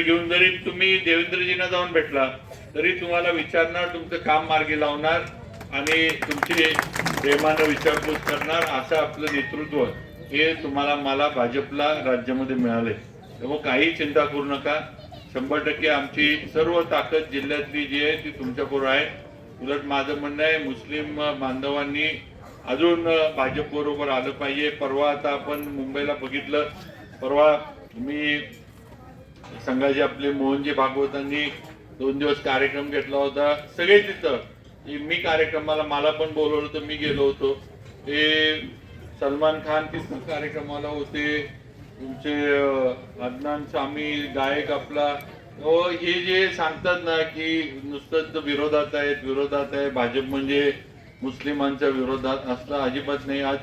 घेऊन जरी तुम्ही देवेंद्रजींना जाऊन भेटला तरी तुम्हाला विचारणार, तुमचं काम मार्गी लावणार आणि तुमची प्रेमानं विचारपूस करणार. असं आपलं नेतृत्व हे तुम्हाला मला भाजपला राज्यामध्ये मिळालंय. त्यामुळे काही चिंता करू नका. 100% आमची सर्व ताकद जिल्ह्यातली जी आहे ती तुमच्याबरोबर आहे. उलट माझं म्हणणं आहे मुस्लिम बांधवांनी अजून भाजप बरोबर आलं पाहिजे. परवा आता आपण मुंबईला बघितलं, परवा मी संघाचे आपले मोहनजी भागवतांनी 2 दिवस कार्यक्रम घेतला होता. सगळे तिथं, मी कार्यक्रमाला मला पण बोलवलं होतं, मी गेलो होतो. ते सलमान खान तिथं कार्यक्रमाला होते, तुमचे अदनान सामी गायक आपला. हे जे सांगतात ना की नुसतंच विरोधात आहे भाजप म्हणजे मुस्लिमांच्या विरोधात, असला अजिबात नाही. आज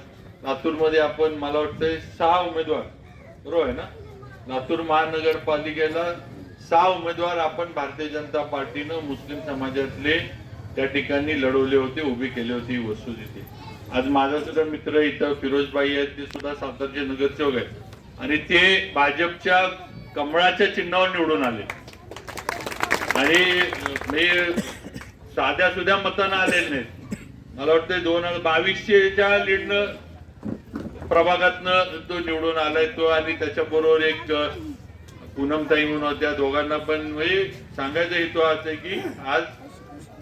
लातूरमध्ये आपण मला वाटतं 6 उमेदवार, बरोबर आहे ना, लातूर महानगरपालिकेला 6 उमेदवार आपण भारतीय जनता पार्टीनं मुस्लिम समाजातले त्या ठिकाणी लढवले होते, उभे केले होते. ही वस्तुस्थिती. आज माझा सुद्धा मित्र इथं फिरोजबाई आहेत, ते सुद्धा सातारचे नगरसेवक आहेत आणि ते भाजपच्या कमळाच्या चिन्हावर निवडून आले आणि साध्या सुद्धा मतानं आलेले नाहीत. मला वाटतं 2022च्या लीडनं प्रभागातनं तो निवडून आलाय तो. आणि त्याच्याबरोबर एक पूनमताई म्हणून होत्या. दोघांना पण म्हणजे सांगायचा हेतू असा आहे की आज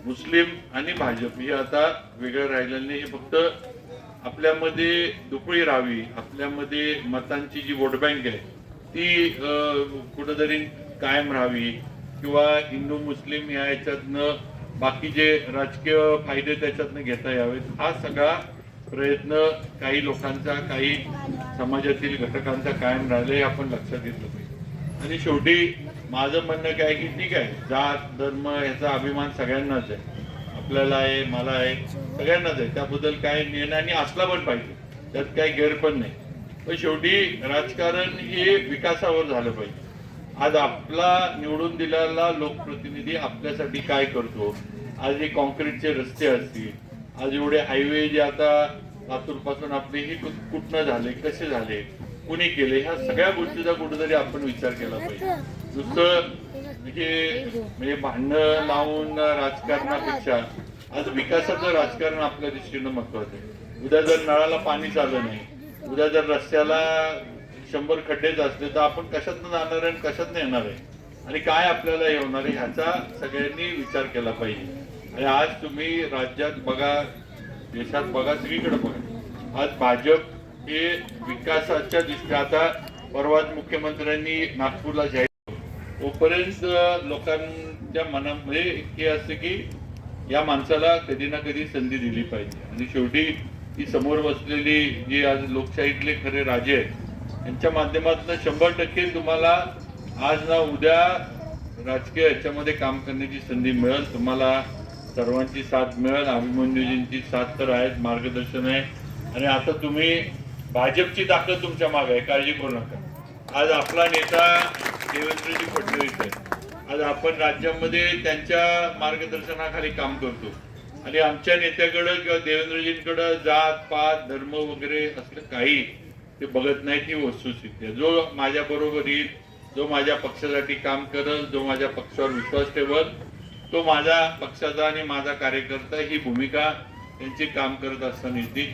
मुस्लिम आणि भाजप हे आता वेगळं राहिलेलं नाही. हे फक्त आपल्यामध्ये दुपळी राहावी, आपल्यामध्ये मतांची जी वोट बँक आहे ती कुठेतरी कायम राहावी किंवा हिंदू मुस्लिम या याच्यातनं बाकीचे राजकीय फायदे त्याच्यातनं घेता यावेत, हा सगळा प्रयत्न काही लोकांचा, काही समाजातील घटकांचा कायम राहिला हे आपण लक्षात घेतलं पाहिजे. आणि शेवटी माझं म्हणणं काय की ठीक आहे, जात धर्म याचा अभिमान सगळ्यांनाच आहे, आपल्याला आहे, मला आहे, सगळ्यांनाच आहे. त्याबद्दल काय निर्णय आणि असला पण पाहिजे, त्यात काही गैर पण नाही. पण शेवटी राजकारण हे विकासावर झालं पाहिजे. आज आपला निवडून दिलेला लोकप्रतिनिधी आपल्यासाठी काय करतो. आज हे कॉन्क्रीटचे रस्ते असतील, आज एवढे हायवे जे आता लातूर पासून आपले हे कुठनं झाले, कसे झाले, कुणी केले, ह्या सगळ्या गोष्टीचा कुठेतरी आपण विचार केला पाहिजे. नुसतं म्हणजे भांडणं लावून राजकारणापेक्षा आज विकासाचं राजकारण आपल्या दृष्टीनं महत्वाचं आहे. उद्या जर नळाला पाणी चाललं नाही, उद्या जर रस्त्याला 100 खड्डेच असले तर आपण कशातनं जाणार आहे, कशातनं येणार आहे आणि काय आपल्याला हे होणार आहे ह्याचा सगळ्यांनी विचार केला पाहिजे. आणि आज तुम्ही राज्यात बघा, देशात बघा, सगळीकडे बघा, आज भाजप हे विकासाच्या दृष्टीने, आता परवाच मुख्यमंत्र्यांनी नागपूरला जाहीर तोपर्यंत लोकांच्या मनामध्ये हे असते की या माणसाला कधी ना कधी संधी दिली पाहिजे. आणि शेवटी ती समोर बसलेली जी आज लोकशाहीतले खरे राजे आहेत यांच्या माध्यमातून 100% तुम्हाला आज ना उद्या राजकीय याच्यामध्ये काम करण्याची संधी मिळेल. तुम्हाला सर्वांची साथ मिळेल. अभिमन्यूजींची साथ तर आहे, मार्गदर्शन आहे. आणि आता तुम्ही भाजपची ताकद तुमच्या मागे आहे, काळजी करू नका. आज आपला नेता देवेंद्रजी फडणवीस आहे. आज आपण राज्यामध्ये त्यांच्या मार्गदर्शनाखाली काम करतो आणि आमच्या नेत्याकडं किंवा देवेंद्रजींकडं जात पात धर्म वगैरे असलं काही ते बघत नाही. ती वस्तुस्थिती आहे. जो माझ्या बरोबर येईल, जो माझ्या पक्षासाठी काम करेल, जो माझ्या पक्षावर विश्वास ठेवल, तो माझ्या पक्षाचा आणि माझा कार्यकर्ता, ही भूमिका त्यांची काम करत असताना येते.